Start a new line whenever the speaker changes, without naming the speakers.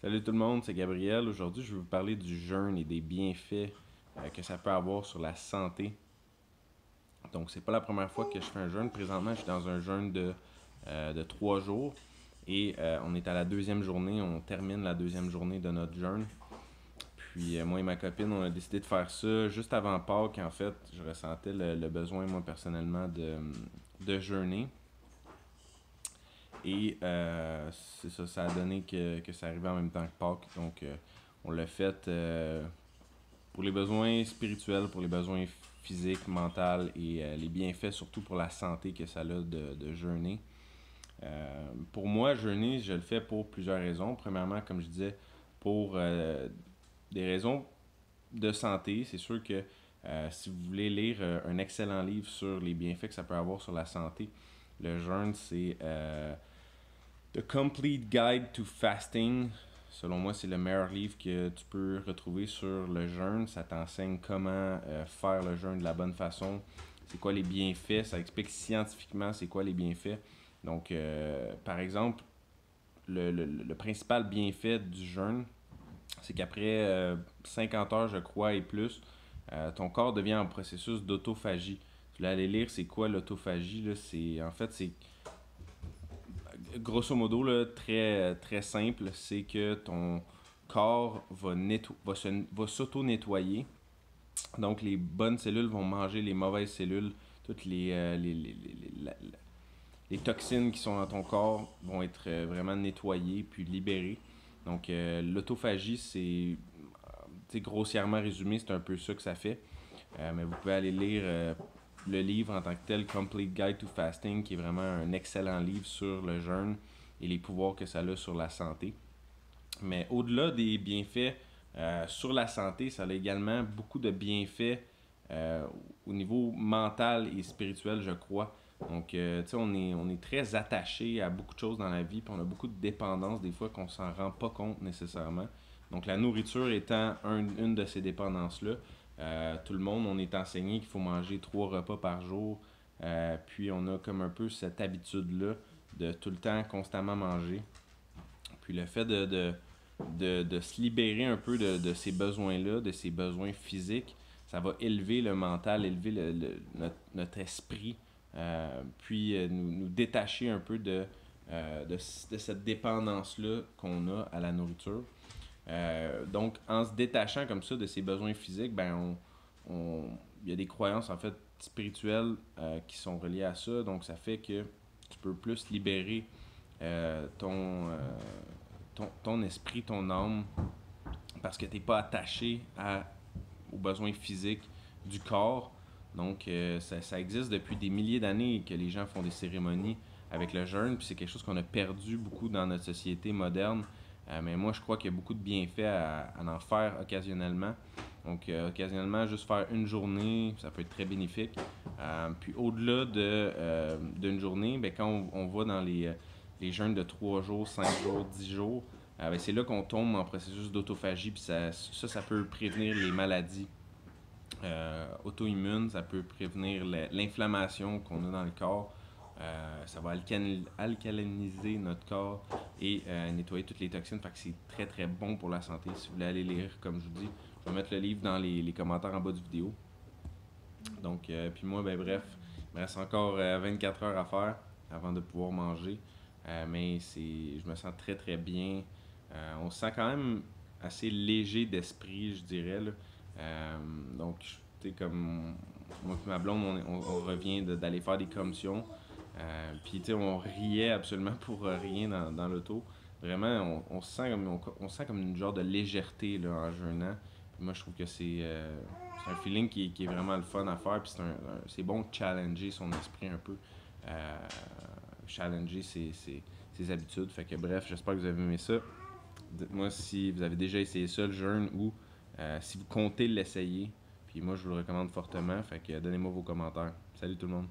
Salut tout le monde, c'est Gabriel. Aujourd'hui, je vais vous parler du jeûne et des bienfaits que ça peut avoir sur la santé. Donc, c'est pas la première fois que je fais un jeûne. Présentement, je suis dans un jeûne de 3 jours et on est à la deuxième journée. On termine la deuxième journée de notre jeûne. Puis, moi et ma copine, on a décidé de faire ça juste avant Pâques. En fait, je ressentais le besoin, moi personnellement, de jeûner. Et c'est ça, ça a donné que ça arrivait en même temps que Pâques. Donc, on l'a fait pour les besoins spirituels, pour les besoins physiques, mentaux et les bienfaits surtout pour la santé que ça a de jeûner. Pour moi, jeûner, je le fais pour plusieurs raisons. Premièrement, comme je disais, pour des raisons de santé. C'est sûr que si vous voulez lire un excellent livre sur les bienfaits que ça peut avoir sur la santé, le jeûne, c'est The Complete Guide to Fasting. Selon moi, c'est le meilleur livre que tu peux retrouver sur le jeûne. Ça t'enseigne comment faire le jeûne de la bonne façon. C'est quoi les bienfaits. Ça explique scientifiquement c'est quoi les bienfaits. Donc, par exemple, le principal bienfait du jeûne, c'est qu'après 50 heures, je crois, et plus, ton corps devient en processus d'autophagie. Je voulais aller lire c'est quoi l'autophagie. Là. En fait, c'est grosso modo, là, très simple, c'est que ton corps va s'auto-nettoyer. Donc, les bonnes cellules vont manger les mauvaises cellules. Toutes les toxines qui sont dans ton corps vont être vraiment nettoyées puis libérées. Donc, l'autophagie, c'est grossièrement résumé, c'est un peu ça que ça fait. Mais vous pouvez aller lire le livre en tant que tel, Complete Guide to Fasting, qui est vraiment un excellent livre sur le jeûne et les pouvoirs que ça a sur la santé. Mais au-delà des bienfaits sur la santé, ça a également beaucoup de bienfaits euh, au niveau mental et spirituel, je crois. Donc, tu sais, on est très attaché à beaucoup de choses dans la vie, puis on a beaucoup de dépendance des fois qu'on s'en rend pas compte nécessairement. Donc, la nourriture étant une de ces dépendances-là, tout le monde, on est enseigné qu'il faut manger 3 repas par jour. Puis on a comme un peu cette habitude-là de tout le temps constamment manger. Puis le fait de se libérer un peu de ces besoins-là, de ces besoins physiques, ça va élever le mental, élever notre esprit, puis nous détacher un peu de cette dépendance-là qu'on a à la nourriture. Donc, en se détachant comme ça de ses besoins physiques, il y a des croyances en fait spirituelles qui sont reliées à ça. Donc, ça fait que tu peux plus libérer ton esprit, ton âme, parce que tu n'es pas attaché aux besoins physiques du corps. Donc, ça existe depuis des milliers d'années que les gens font des cérémonies avec le jeûne, puis c'est quelque chose qu'on a perdu beaucoup dans notre société moderne. Mais moi, je crois qu'il y a beaucoup de bienfaits à en faire occasionnellement. Donc, occasionnellement, juste faire une journée, ça peut être très bénéfique. Puis, au-delà d'une journée, ben, quand on va dans les jeûnes de 3 jours, 5 jours, 10 jours, ben, c'est là qu'on tombe en processus d'autophagie. Puis, ça peut prévenir les maladies auto-immunes, ça peut prévenir l'inflammation qu'on a dans le corps. Ça va alcaliniser notre corps et nettoyer toutes les toxines. Fait que c'est très très bon pour la santé. Si vous voulez aller lire, comme je vous dis, je vais mettre le livre dans les commentaires en bas du vidéo. Donc, puis moi, ben bref, il me reste encore 24 heures à faire avant de pouvoir manger. Mais je me sens très très bien. On se sent quand même assez léger d'esprit, je dirais. Là. Donc, tu sais, comme moi et ma blonde, on revient d'aller faire des commissions. Puis, tu sais, on riait absolument pour rien dans l'auto. Vraiment, on se sent comme une genre de légèreté là, en jeûnant. Puis moi, je trouve que c'est un feeling qui est vraiment le fun à faire. Puis c'est bon de challenger son esprit un peu. Euh, Challenger ses habitudes. Fait que bref, j'espère que vous avez aimé ça. Dites-moi si vous avez déjà essayé ça, le jeûne, ou si vous comptez l'essayer. Puis moi, je vous le recommande fortement. Fait que donnez-moi vos commentaires. Salut tout le monde.